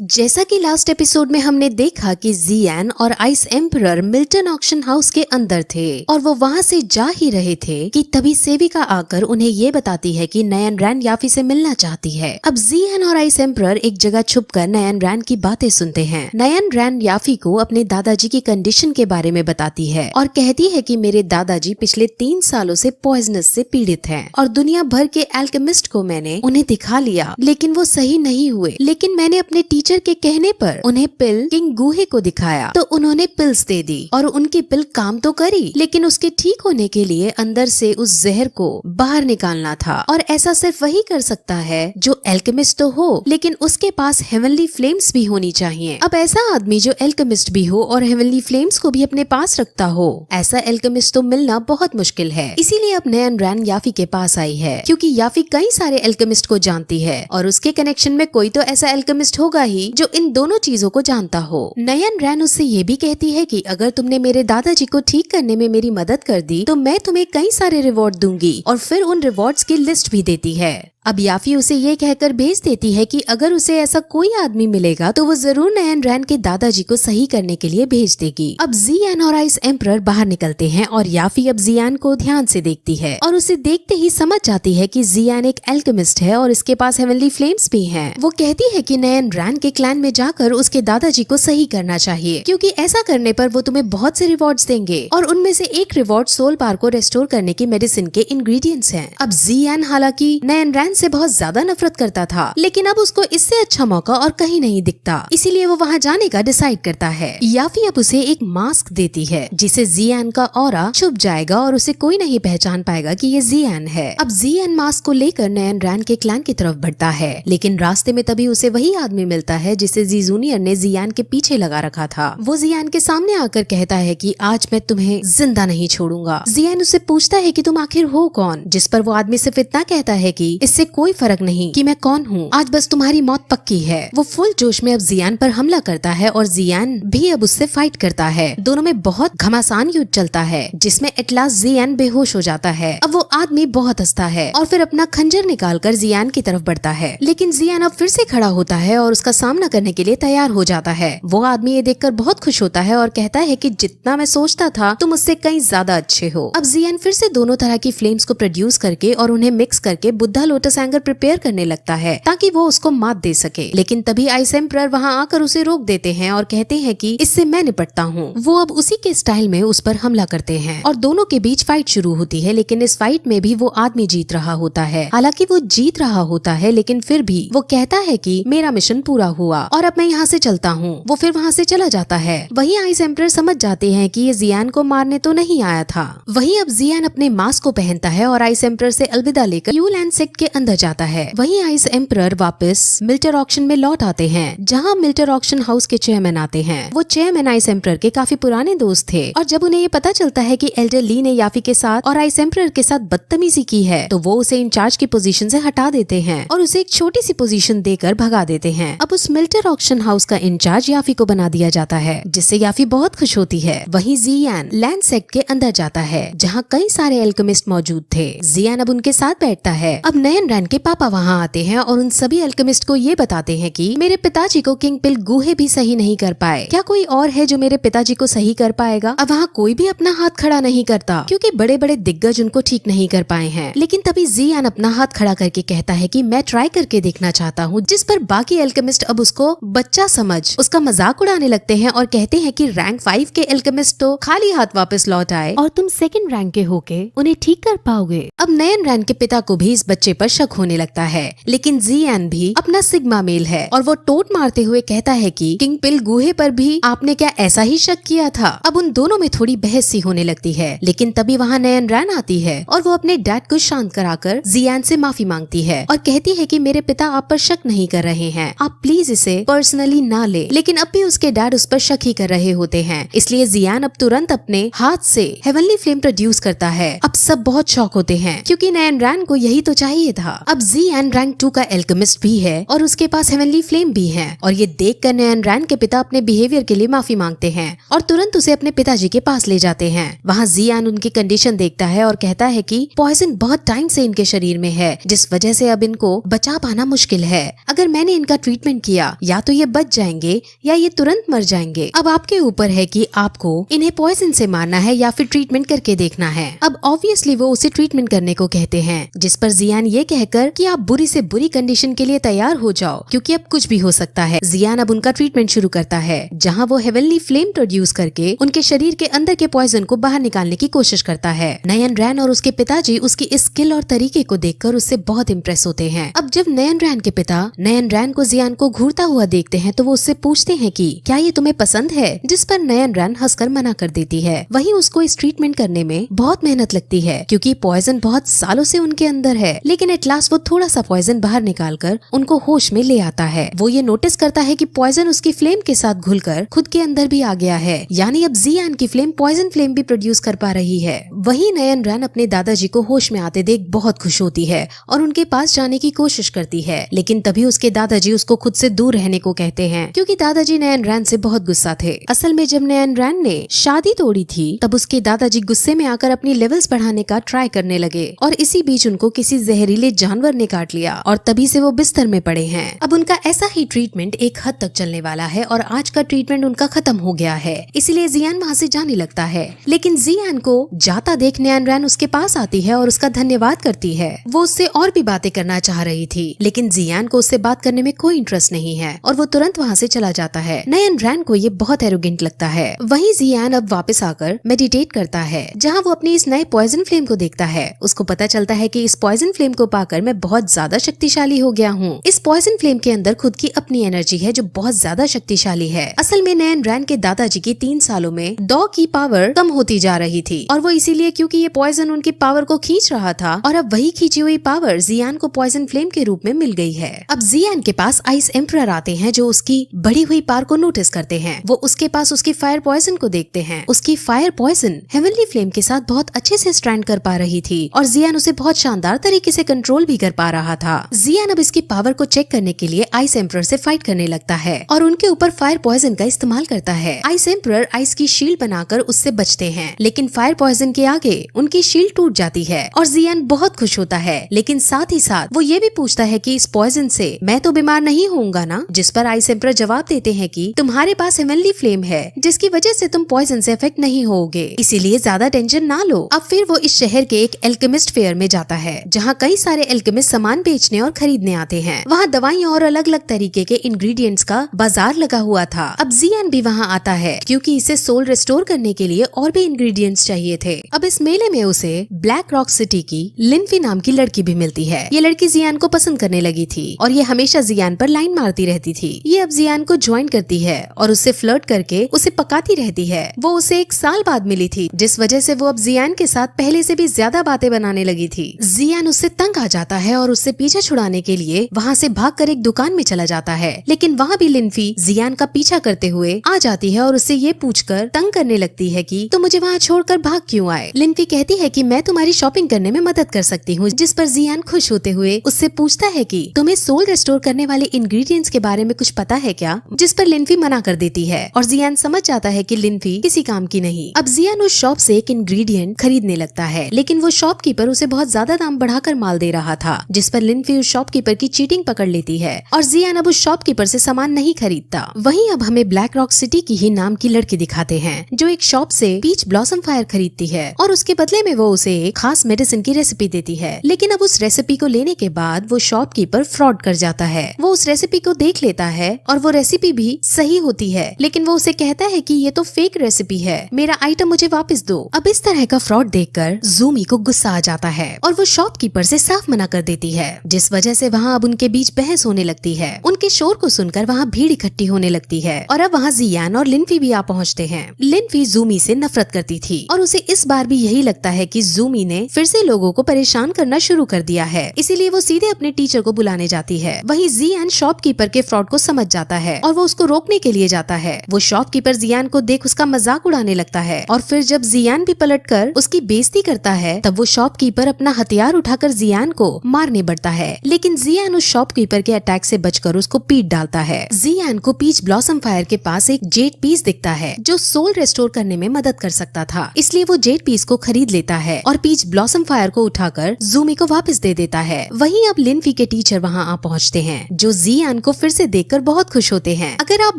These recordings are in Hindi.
जैसा कि लास्ट एपिसोड में हमने देखा कि जियान और ice emperor Milton auction house के अंदर थे और वो वहाँ से जा ही रहे थे कि तभी सेविका आकर उन्हें ये बताती है कि नयन रैन याफी से मिलना चाहती है। अब जियान और आइस एम्परर एक जगह छुपकर नयन रैन की बातें सुनते हैं। नयन रैन याफी को अपने दादाजी की कंडीशन के बारे में बताती है और कहती है कि मेरे दादाजी पिछले 3 सालों से पॉइजनस से पीड़ित हैं और दुनिया भर के एल्केमिस्ट को मैंने उन्हें दिखा लिया लेकिन वो सही नहीं हुए। लेकिन मैंने अपने टीचर के कहने पर उन्हें पिल किंग गुहे को दिखाया तो उन्होंने पिल्स दे दी और उनकी पिल काम तो करी, लेकिन उसके ठीक होने के लिए अंदर से उस जहर को बाहर निकालना था और ऐसा सिर्फ वही कर सकता है जो एल्केमिस्ट तो हो लेकिन उसके पास हेवनली फ्लेम्स भी होनी चाहिए। अब ऐसा आदमी जो एल्केमिस्ट भी हो और हेवनली फ्लेम्स को भी अपने पास रखता हो, ऐसा एल्केमिस्ट तो मिलना बहुत मुश्किल है। इसीलिए अब नयन रैन याफी के पास आई है क्योंकि याफी कई सारे एल्केमिस्ट को जानती है और उसके कनेक्शन में कोई तो ऐसा एल्केमिस्ट होगा ही जो इन दोनों चीजों को जानता हो। नयन रैन उससे ये भी कहती है कि अगर तुमने मेरे दादाजी को ठीक करने में मेरी मदद कर दी तो मैं तुम्हें कई सारे रिवॉर्ड दूंगी और फिर उन रिवॉर्ड्स की लिस्ट भी देती है। अब याफी उसे ये कहकर भेज देती है कि अगर उसे ऐसा कोई आदमी मिलेगा तो वो जरूर नयन रैन के दादाजी को सही करने के लिए भेज देगी। अब जियान और आइस एम्परर बाहर निकलते हैं और याफी अब जियान को ध्यान से देखती है और उसे देखते ही समझ जाती है कि जियान एक एल्केमिस्ट है और इसके पास हेवनली फ्लेम्स भी हैं। वो कहती है कि नयन रैन के क्लैन में जाकर उसके दादाजी को सही करना चाहिए क्योंकि ऐसा करने पर वो तुम्हें बहुत से रिवॉर्ड्स देंगे और उनमें से एक रिवॉर्ड सोल पावर को रेस्टोर करने की मेडिसिन के इंग्रेडिएंट्स हैं। अब जियान हालांकि नयन रैन से बहुत ज्यादा नफरत करता था लेकिन अब उसको इससे अच्छा मौका और कहीं नहीं दिखता, इसीलिए वो वहाँ जाने का डिसाइड करता है। याफी अब उसे एक मास्क देती है जिसे जियान का ऑरा छुप जाएगा और उसे कोई नहीं पहचान पाएगा कि ये जियान है। अब जियान मास्क को लेकर नयन रैन के क्लैन की तरफ बढ़ता है लेकिन रास्ते में तभी उसे वही आदमी मिलता है जिसे जी जूनियर ने जियान के पीछे लगा रखा था। वो जियान के सामने आकर कहता है कि आज मैं तुम्हें जिंदा नहीं छोड़ूंगा। जियान उससे पूछता है कि तुम आखिर हो कौन, जिस पर वो आदमी सिर्फ इतना कहता है कि इससे कोई फर्क नहीं कि मैं कौन हूँ, आज बस तुम्हारी मौत पक्की है। वो फुल जोश में अब जियान पर हमला करता है और जियान भी अब उससे फाइट करता है। दोनों में बहुत घमासान युद्ध चलता है जिसमें एटलास जियान बेहोश हो जाता है। अब वो आदमी बहुत हंसता है और फिर अपना खंजर निकालकर जियान की तरफ बढ़ता है लेकिन जियान अब फिर से खड़ा होता है और उसका सामना करने के लिए तैयार हो जाता है। वो आदमी ये देखकर बहुत खुश होता है और कहता है कि जितना मैं सोचता था तुम उससे कहीं ज्यादा अच्छे हो। अब जियान फिर से दोनों तरह की फ्लेम्स को प्रोड्यूस करके और उन्हें मिक्स करके बुद्धा लोटस एंगर प्रिपेयर करने लगता है ताकि वो उसको मात दे सके, लेकिन तभी आइस एम्परर वहाँ आकर उसे रोक देते हैं और कहते हैं कि इससे मैं निपटता हूँ। वो अब उसी के स्टाइल में उस पर हमला करते हैं और दोनों के बीच फाइट शुरू होती है लेकिन इस फाइट में भी वो आदमी जीत रहा होता है। हालांकि वो जीत रहा होता है लेकिन फिर भी वो कहता है कि मेरा मिशन पूरा हुआ और अब मैं यहाँ से चलता हूँ। वो फिर वहाँ से चला जाता है। वहीं आइस एम्परर समझ जाते हैं कि ये जियान को मारने तो नहीं आया था। वहीं अब जियान अपने मास्क को पहनता है और आइस एम्परर से अलविदा लेकर यू लैंड सेक्ट के अंदर जाता है। वहीं आइस एम्परर वापस मिल्टर ऑक्शन में लौट आते हैं जहाँ मिल्टर ऑक्शन हाउस के चेयरमैन आते हैं। वो चेयरमैन आइस एम्परर के काफी पुराने दोस्त थे और जब उन्हें ये पता चलता है कि एल्डर ली ने याफी के साथ और आइस एम्परर के साथ बदतमीजी की है तो वो उसे इंचार्ज की पोजीशन से हटा देते हैं और उसे एक छोटी सी पोजीशन देकर भगा देते हैं। अब उस मिल्टर ऑक्शन हाउस का इंचार्ज याफी को बना दिया जाता है जिससे याफी बहुत खुश होती है। वहीं जियान लैंड सेक्ट के अंदर जाता है जहाँ कई सारे एल्केमिस्ट मौजूद थे। जियान अब उनके साथ बैठता है। अब नयन रैन के पापा वहाँ आते हैं और उन सभी एल्केमिस्ट को ये बताते हैं कि मेरे पिताजी को किंग पिल गुहे भी सही नहीं कर पाए, क्या कोई और है जो मेरे पिताजी को सही कर पाएगा। अब वहाँ कोई भी अपना हाथ खड़ा नहीं करता क्योंकि बड़े बड़े दिग्गज उनको ठीक नहीं कर पाए हैं। लेकिन तभी जियान अपना हाथ खड़ा करके कहता है कि मैं ट्राई करके देखना चाहता हूँ, जिस पर बाकी एल्केमिस्ट अब उसको बच्चा समझ उसका मजाक उड़ाने लगते हैं और कहते हैं कि रैंक 5 के एल्केमिस्ट तो खाली हाथ वापस लौट आए और तुम सेकंड रैंक के होके उन्हें ठीक कर पाओगे। अब नयन रैन के पिता को भी इस बच्चे पर शक होने लगता है लेकिन जियान भी अपना सिग्मा मेल है और वो टोट मारते हुए कहता है कि किंग पिल गुहे पर भी आपने क्या ऐसा ही शक किया था। अब उन दोनों में थोड़ी बहस सी होने लगती है लेकिन तभी वहाँ नयन रैन आती है और वो अपने डैड को शांत कराकर जियान से माफी मांगती है और कहती है कि मेरे पिता आप पर शक नहीं कर रहे हैं, आप प्लीज इसे पर्सनली ना ले। लेकिन अब भी उसके डैड उस पर शक ही कर रहे होते हैं, इसलिए जियान अब तुरंत अपने हाथ से हेवनली फ्लेम प्रोड्यूस करता है। अब सब बहुत शॉक होते हैं क्योंकि नयन रैन को यही तो चाहिए था। था। अब जियान रैंक 2 का एल्केमिस्ट भी है और उसके पास हेवनली फ्लेम भी है। और ये देखकर नयन रैन के पिता अपने बिहेवियर के लिए माफी मांगते हैं और तुरंत उसे अपने पिताजी के पास ले जाते हैं। वहाँ जियान उनकी कंडीशन देखता है और कहता है कि पॉइजन बहुत टाइम से इनके शरीर में है, जिस वजह से अब इनको बचा पाना मुश्किल है। अगर मैंने इनका ट्रीटमेंट किया या तो ये बच जाएंगे या ये तुरंत मर जाएंगे। अब आपके ऊपर है कि आपको इन्हें पॉइजन से मारना है या फिर ट्रीटमेंट करके देखना है। अब ऑब्वियसली वो उसे ट्रीटमेंट करने को कहते हैं, जिस पर जियान ये कहकर कि आप बुरी से बुरी कंडीशन के लिए तैयार हो जाओ क्योंकि अब कुछ भी हो सकता है। जियान अब उनका ट्रीटमेंट शुरू करता है, जहाँ वो हेवनली फ्लेम प्रोड्यूस करके उनके शरीर के अंदर के पॉइजन को बाहर निकालने की कोशिश करता है। नयन रैन और उसके पिताजी उसकी इस स्किल और तरीके को देखकर उससे बहुत इम्प्रेस होते हैं। अब जब नयन रैन के पिता नयन रैन को जियान को घूरता हुआ देखते हैं तो वो उससे पूछते हैं कि क्या ये तुम्हें पसंद है, जिस पर नयन रैन हंसकर मना कर देती है। वहीं उसको इस ट्रीटमेंट करने में बहुत मेहनत लगती है क्योंकि पॉइजन बहुत सालों से उनके अंदर है, लेकिन एट लास्ट वो थोड़ा सा पॉइजन बाहर निकालकर उनको होश में ले आता है। वो ये नोटिस करता है कि पॉइजन उसकी फ्लेम के साथ घुलकर खुद के अंदर भी आ गया है, यानी अब जियान की फ्लेम पॉइजन फ्लेम भी प्रोड्यूस कर पा रही है। वहीं नयन रैन अपने दादाजी को होश में आते देख बहुत खुश होती है और उनके पास जाने की कोशिश करती है, लेकिन तभी उसके दादाजी उसको खुद से दूर रहने को कहते हैं क्योंकि दादाजी नयन रैन से बहुत गुस्सा थे। असल में जब नयन रैन ने शादी तोड़ी थी तब उसके दादाजी गुस्से में आकर अपनी लेवल्स बढ़ाने का ट्राई करने लगे और इसी बीच उनको किसी जहरीले जानवर ने काट लिया और तभी से वो बिस्तर में पड़े हैं। अब उनका ऐसा ही ट्रीटमेंट एक हद तक चलने वाला है और आज का ट्रीटमेंट उनका खत्म हो गया है, इसीलिए जियान वहाँ से जाने लगता है। लेकिन जियान को जाता देख नयन रैन उसके पास आती है और उसका धन्यवाद करती है। वो उससे और भी बातें करना चाह रही थी, लेकिन जियान को उससे बात करने में कोई इंटरेस्ट नहीं है और वो तुरंत वहाँ से चला जाता है। नयन रैन को ये बहुत एरोगेंट लगता है। वहीं जियान अब वापस आकर मेडिटेट करता है, जहाँ वो अपनी इस नए पॉइजन फ्लेम को देखता है। उसको पता चलता है कि इस पॉइजन फ्लेम को पाकर मैं बहुत ज्यादा शक्तिशाली हो गया हूँ। इस पॉइजन फ्लेम के अंदर खुद की अपनी एनर्जी है जो बहुत ज्यादा शक्तिशाली है। असल में नयन रैन के दादाजी की 3 सालों में डॉ की पावर कम होती जा रही थी और वो इसीलिए क्योंकि ये पॉइजन उनकी पावर को खींच रहा था और अब वही खींची हुई पावर जियान को पॉइजन फ्लेम के रूप में मिल गई है। अब जियान के पास आइस एम्परर आते हैं जो उसकी बढ़ी हुई पावर को नोटिस करते हैं। वो उसके पास उसकी फायर पॉइजन को देखते हैं। उसकी फायर पॉइजन हेवनली फ्लेम के साथ बहुत अच्छे से स्ट्रैंड कर पा रही थी और जियान उसे बहुत शानदार तरीके से कंट्रोल भी कर पा रहा था। जियान अब इसकी पावर को चेक करने के लिए आइस एम्परर से फाइट करने लगता है और उनके ऊपर फायर पॉइजन का इस्तेमाल करता है। आइस एम्परर आइस की शील्ड बनाकर उससे बचते हैं, लेकिन फायर पॉइजन के आगे उनकी शील्ड टूट जाती है और जियान बहुत खुश होता है, लेकिन साथ ही साथ वो ये भी पूछता है कि इस पॉइजन से मैं तो बीमार नहीं होऊंगा ना, जिस पर आइस एम्परर जवाब देते हैं कि तुम्हारे पास हेवनली फ्लेम है जिसकी वजह से तुम पॉइजन से अफेक्ट नहीं होगे, इसीलिए ज्यादा टेंशन ना लो। अब फिर वो इस शहर के एक एल्केमिस्ट फेयर में जाता है जहाँ कई सारे एल्केमिस्ट सामान बेचने और खरीदने आते हैं। वहाँ दवाइयाँ और अलग अलग तरीके के इंग्रेडिएंट्स का बाजार लगा हुआ था। अब जियान भी वहाँ आता है क्योंकि इसे सोल रिस्टोर करने के लिए और भी इंग्रेडिएंट्स चाहिए थे। अब इस मेले में उसे ब्लैक रॉक सिटी की लिनफी नाम की लड़की भी मिलती है। ये लड़की जियान को पसंद करने लगी थी और ये हमेशा जियान पर लाइन मारती रहती थी। ये अब जियान को ज्वाइन करती है और उससे फ्लर्ट करके उसे पकाती रहती है। वो उसे 1 साल बाद मिली थी, जिस वजह से वो अब जियान के साथ पहले से भी ज्यादा बातें बनाने लगी थी। जियान उससे तंग आ जाता है और उससे पीछा छुड़ाने के लिए वहाँ से भागकर एक दुकान में चला जाता है, लेकिन वहाँ भी लिनफी जियान का पीछा करते हुए आ जाती है और उससे ये पूछकर तंग करने लगती है कि तुम मुझे वहाँ छोड़कर भाग क्यों आए। लिनफी कहती है कि मैं तुम्हारी शॉपिंग करने में मदद कर सकती हूँ, जिस पर जियान खुश होते हुए उससे पूछता है कि तुम्हें सोल रिस्टोर करने वाले इंग्रेडिएंट्स के बारे में कुछ पता है क्या, जिस पर लिनफी मना कर देती है और जियान समझ जाता है कि लिनफी किसी काम की नहीं। अब जियान उस शॉप से एक इंग्रेडिएंट खरीदने लगता है, लेकिन वो शॉपकीपर उसे बहुत ज्यादा दाम बढ़ाकर माल दे रहा था, जिस पर लिनफी उस शॉपकीपर की चीटिंग पकड़ लेती है और जियान अब उस शॉपकीपर से सामान नहीं खरीदता। वहीं अब हमें ब्लैक रॉक सिटी की ही नाम की लड़की दिखाते हैं जो एक शॉप से पीच ब्लॉसम फायर खरीदती है और उसके बदले में वो उसे एक खास मेडिसिन की रेसिपी देती है, लेकिन अब उस रेसिपी को लेने के बाद वो शॉपकीपर फ्रॉड कर जाता है। वो उस रेसिपी को देख लेता है और वो रेसिपी भी सही होती है, लेकिन वो उसे कहता है कि ये तो फेक रेसिपी है, मेरा आइटम मुझे वापस दो। अब इस तरह का फ्रॉड देखकर ज़ूमी को गुस्सा आ जाता है और वो शॉपकीपर से साफ मना कर देती है, जिस वजह से वहाँ अब उनके बीच बहस होने लगती है। उनके शोर को सुनकर वहाँ भीड़ इकट्ठी होने लगती है और अब वहाँ जियान और लिनफी भी आ पहुँचते हैं। लिनफी ज़ूमी से नफरत करती थी और उसे इस बार भी यही लगता है कि ज़ूमी ने फिर से लोगों को परेशान करना शुरू कर दिया है, इसीलिए वो सीधे अपने टीचर को बुलाने जाती है। वहीं जियान शॉपकीपर के फ्रॉड को समझ जाता है और वो उसको रोकने के लिए जाता है। वो शॉपकीपर जियान को देख उसका मजाक उड़ाने लगता है और फिर जब जियान भी पलटकर उसकी बेइज्जती करता है तब वो शॉपकीपर अपना हथियार उठाकर जियान जियान को मारने बढ़ता है, लेकिन जियान उस शॉपकीपर के अटैक से बचकर उसको पीट डालता है। जियान को पीच ब्लॉसम फायर के पास एक जेड पीस दिखता है जो सोल रेस्टोर करने में मदद कर सकता था, इसलिए वो जेड पीस को खरीद लेता है और पीच ब्लॉसम फायर को उठाकर जूमी को वापस दे देता है। वहीं अब लिनफी के टीचर वहाँ आ पहुँचते हैं, जो जियान को फिर से देखकर बहुत खुश होते हैं। अगर आप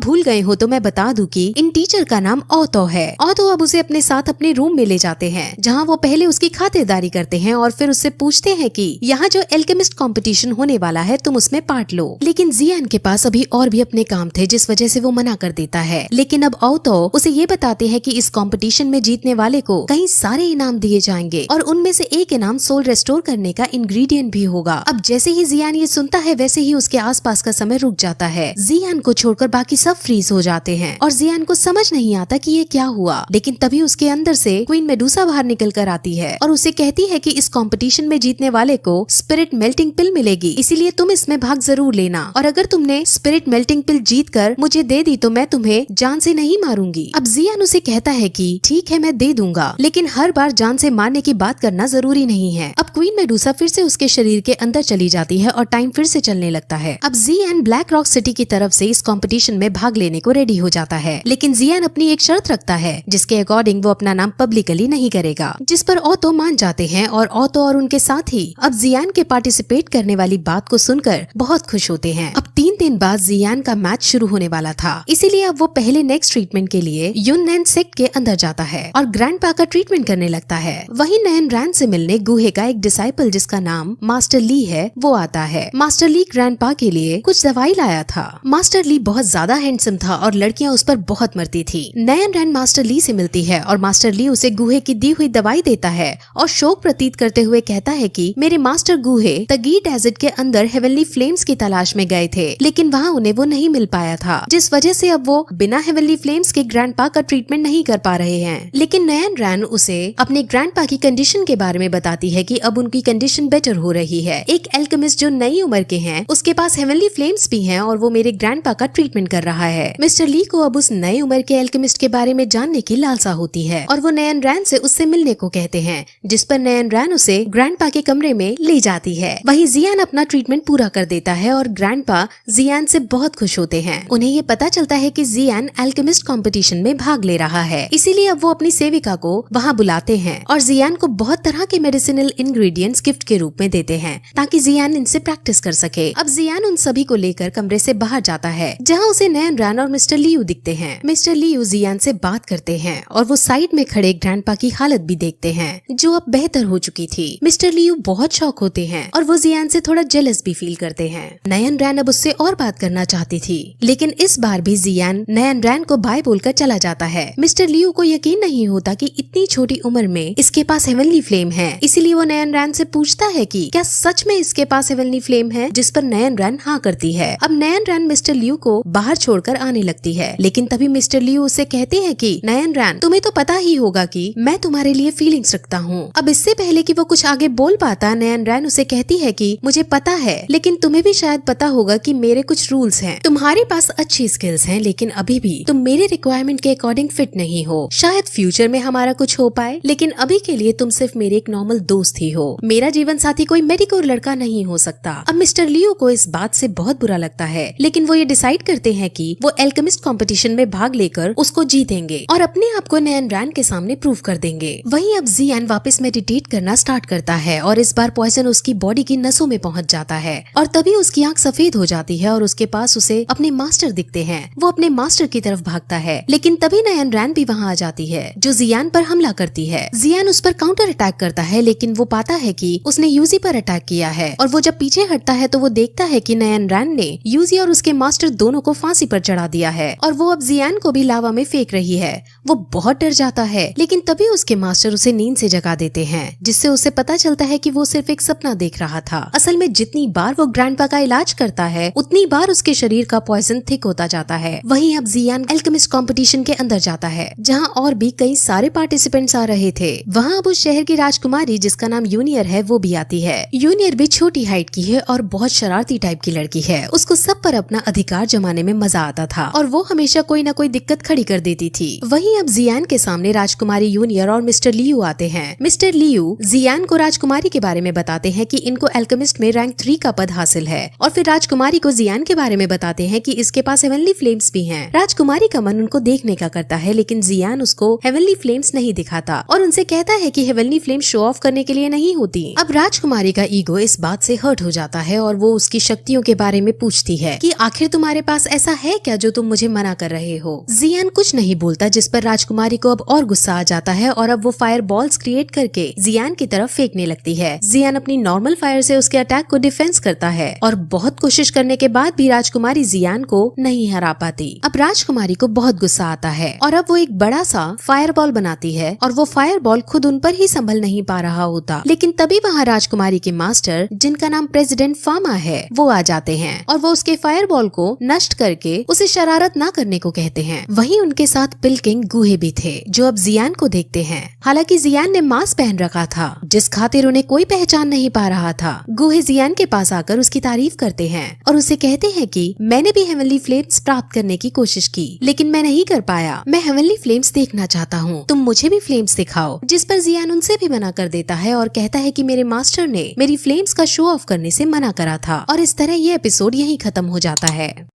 भूल गए हो तो मैं बता दूं कि इन टीचर का नाम ओतो है। ओतो अब उसे अपने साथ अपने रूम में ले जाते हैं, जहाँ वो पहले उसकी खातिरदारी करते हैं और फिर उससे पूछते हैं कि यहाँ जो एल्केमिस्ट कंपटीशन होने वाला है तुम उसमें पार्ट लो। लेकिन जियान के पास अभी और भी अपने काम थे, जिस वजह से वो मना कर देता है। लेकिन अब ओतो उसे ये बताते हैं कि इस कंपटीशन में जीतने वाले को कई सारे इनाम दिए जाएंगे और उनमें से एक इनाम सोल रेस्टोर करने का इंग्रेडिएंट भी होगा। अब जैसे ही जियान ये सुनता है वैसे ही उसके आसपास का समय रुक जाता है। जियान को छोड़कर बाकी सब फ्रीज हो जाते हैं और जियान को समझ नहीं आता कि ये क्या हुआ। लेकिन तभी उसके अंदर से क्वीन मेडुसा बाहर निकल कर आती है और उसे कहती है कि इस कंपटीशन में जीतने वाले को स्पिरिट मेल्टिंग पिल मिलेगी, इसीलिए तुम इसमें भाग जरूर लेना। और अगर तुमने स्पिरिट मेल्टिंग पिल जीतकर मुझे दे दी तो मैं तुम्हें जान से नहीं मारूंगी। अब जियान उसे कहता है कि ठीक है मैं दे दूंगा, लेकिन हर बार जान से मारने की बात करना जरूरी नहीं है। अब क्वीन मेडुसा फिर से उसके शरीर के अंदर चली जाती है और टाइम फिर से चलने लगता है। अब जियान ब्लैक रॉक सिटी की तरफ से इस कंपटीशन में भाग लेने को रेडी हो जाता है, लेकिन जियान अपनी एक शर्त रखता है जिसके अकॉर्डिंग वो अपना नाम पब्लिकली नहीं करेगा, जिस पर ओतो मान जाते हैं और ओतो और उनके साथी अब जियान के पार्टिसिपेट करने वाली बात को सुनकर बहुत खुश होते हैं। अब 3 दिन बाद जियान का मैच शुरू होने वाला था, इसीलिए अब वो पहले नेक्स्ट ट्रीटमेंट के लिए यूननैन सेक्ट के अंदर जाता है और ग्रैंडपा का ट्रीटमेंट करने लगता है। वहीं नयन रैन से मिलने गुहे का एक डिसाइपल जिसका नाम मास्टर ली है वो आता है। मास्टर ली ग्रैंडपा के लिए कुछ दवाई लाया था। मास्टर ली बहुत ज्यादा हैंडसम था और लड़कियां उस पर बहुत मरती थी। नयन रैन मास्टर ली से मिलती है और मास्टर ली उसे गुहे की दी हुई दवाई देता है और शोक प्रतीत करते हुए कहता है कि मेरे मास्टर गुहे तगी डेजर्ट के अंदर हेवनली फ्लेम्स की तलाश में गए थे, लेकिन वहाँ उन्हें वो नहीं मिल पाया था, जिस वजह से अब वो बिना हेवनली फ्लेम्स के ग्रैंडपा का ट्रीटमेंट नहीं कर पा रहे हैं। लेकिन नयन रैन उसे अपने ग्रैंडपा की कंडीशन के बारे में बताती है कि अब उनकी कंडीशन बेटर हो रही है। एक एल्केमिस्ट जो नई उम्र के हैं उसके पास हेवनली फ्लेम्स भी हैं और वो मेरे ग्रैंडपा का ट्रीटमेंट कर रहा है। मिस्टर ली को अब उस नए उम्र के एल्केमिस्ट के बारे में जानने की लालसा होती है और वो नयन रैन से उससे मिलने को कहते हैं, जिस पर नयन रैन उसे ग्रैंडपा के कमरे में ले जाती है। वहीं जियान अपना ट्रीटमेंट पूरा कर देता है और ग्रैंडपा जियान से बहुत खुश होते हैं। उन्हें ये पता चलता है कि जियान एल्केमिस्ट कंपटीशन में भाग ले रहा है, इसीलिए अब वो अपनी सेविका को वहाँ बुलाते हैं और जियान को बहुत तरह के मेडिसिनल इंग्रेडिएंट्स गिफ्ट के रूप में देते हैं ताकि जियान इनसे प्रैक्टिस कर सके। अब जियान उन सभी को लेकर कमरे से बाहर जाता है, जहाँ उसे नयन रैन और मिस्टर लियू दिखते हैं। मिस्टर लियू जियान से बात करते हैं और वो साइड में खड़े ग्रैंडपा की हालत भी देखते हैं जो अब बेहतर हो चुकी थी। मिस्टर लियू बहुत शॉक होते हैं और वो जियान से थोड़ा जेलस भी फील करते हैं। नयन रैन अब उससे और बात करना चाहती थी, लेकिन इस बार भी जियान नयन रैन को बाय बोलकर चला जाता है। मिस्टर लियू को यकीन नहीं होता कि इतनी छोटी उम्र में इसके पास हेवनली फ्लेम है, इसीलिए वो नयन रैन से पूछता है कि क्या सच में इसके पास हेवनली फ्लेम है, जिस पर नयन रैन हाँ करती है। अब नयन रैन मिस्टर लियू को बाहर छोड़कर आने लगती है, लेकिन तभी मिस्टर लियू उससे कहते हैं कि नयन रैन तुम्हें तो पता ही होगा कि मैं तुम्हारे लिए फीलिंग्स रखता हूँ। अब इससे पहले कि वो कुछ आगे बोल पाता, नयन रैन उसे कहती है कि मुझे पता है, लेकिन तुम्हें भी शायद पता होगा कि मेरे कुछ रूल्स हैं। तुम्हारे पास अच्छी स्किल्स हैं, लेकिन अभी भी तुम मेरे रिक्वायरमेंट के अकॉर्डिंग फिट नहीं हो। शायद फ्यूचर में हमारा कुछ हो पाए, लेकिन अभी के लिए तुम सिर्फ मेरे एक नॉर्मल दोस्त ही हो। मेरा जीवन साथी कोई मेडिकोर लड़का नहीं हो सकता। अब मिस्टर लियू को इस बात से बहुत बुरा लगता है, लेकिन वो ये डिसाइड करते हैं कि वो एल्केमिस्ट कंपटीशन में भाग लेकर उसको जीतेंगे और अपने आप को नयन रैन के सामने प्रूव कर देंगे। वहीं अब जियान वापस मेडिटेट करना स्टार्ट करता है और इस बार पॉइजन उसकी बॉडी की नसों में पहुंच जाता है और तभी उसकी आंख सफेद हो जाती है और उसके पास उसे अपने मास्टर दिखते हैं। वो अपने मास्टर की तरफ भागता है, लेकिन तभी नयन रैन भी वहाँ आ जाती है जो जियान पर हमला करती है। जियान उस पर काउंटर अटैक करता है, लेकिन वो पाता है कि उसने यूजी पर अटैक किया है और वो जब पीछे हटता है तो वो देखता है कि नयन रैन ने यूजी और उसके मास्टर दोनों को फांसी पर चढ़ा दिया है और वो अब जियान को भी लावा में फेंक रही है। वो बहुत डर जाता है, लेकिन तभी उसके मास्टर उसे नींद से जगा देते हैं, जिससे उसे पता चलता है कि वो सिर्फ एक सपना देख रहा था। असल में जितनी बार वो ग्रैंडपा का इलाज करता है उतनी उतनी बार उसके शरीर का पॉइजन थिक होता जाता है। वहीं अब जियान एल्केमिस्ट कंपटीशन के अंदर जाता है, जहां और भी कई सारे पार्टिसिपेंट्स आ रहे थे। वहां अब उस शहर की राजकुमारी जिसका नाम यूनियर है वो भी आती है। यूनियर भी छोटी हाइट की है और बहुत शरारती टाइप की लड़की है। उसको सब पर अपना अधिकार जमाने में मजा आता था और वो हमेशा कोई न कोई दिक्कत खड़ी कर देती थी। वहीं अब जियान के सामने राजकुमारी यूनियर और मिस्टर लियू आते हैं। मिस्टर लियू जियान को राजकुमारी के बारे में बताते हैं कि इनको एल्केमिस्ट में रैंक 3 का पद हासिल है, और फिर राजकुमारी को जियान के बारे में बताते हैं कि इसके पास हेवनली फ्लेम्स भी हैं। राजकुमारी का मन उनको देखने का करता है, लेकिन जियान उसको हेवनली फ्लेम्स नहीं दिखाता और उनसे कहता है कि हेवनली फ्लेम शो ऑफ करने के लिए नहीं होती। अब राजकुमारी का ईगो इस बात से हर्ट हो जाता है और वो उसकी शक्तियों के बारे में पूछती है कि आखिर तुम्हारे पास ऐसा है क्या जो तुम मुझे मना कर रहे हो। जियान कुछ नहीं बोलता, जिस पर राजकुमारी को अब और गुस्सा आ जाता है और अब वो फायर बॉल्स क्रिएट करके जियान की तरफ फेंकने लगती है। जियान अपनी नॉर्मल फायर से उसके अटैक को डिफेंस करता है और बहुत कोशिश करने के बाद भी राजकुमारी जियान को नहीं हरा पाती। अब राजकुमारी को बहुत गुस्सा आता है और अब वो एक बड़ा सा फायर बॉल बनाती है और वो फायर बॉल खुद उन पर ही संभल नहीं पा रहा होता। लेकिन तभी वहाँ राजकुमारी के मास्टर, जिनका नाम प्रेसिडेंट फामा है, वो आ जाते हैं और वो उसके फायर बॉल को नष्ट करके उसे शरारत ना करने को कहते हैं। वहीं उनके साथ पिलकिंग गुहे भी थे, जो अब जियान को देखते हैं। हालांकि जियान ने मास्क पहन रखा था, जिस खातिर उन्हें कोई पहचान नहीं पा रहा था। गुहे जियान के पास आकर उसकी तारीफ करते हैं और उसे कहते हैं कि मैंने भी हेवनली फ्लेम्स प्राप्त करने की कोशिश की, लेकिन मैं नहीं कर पाया। मैं हेवनली फ्लेम्स देखना चाहता हूँ, तुम मुझे भी फ्लेम्स दिखाओ। जिस पर जियान उनसे भी मना कर देता है और कहता है कि मेरे मास्टर ने मेरी फ्लेम्स का शो ऑफ करने से मना करा था। और इस तरह ये एपिसोड यहीं खत्म हो जाता है।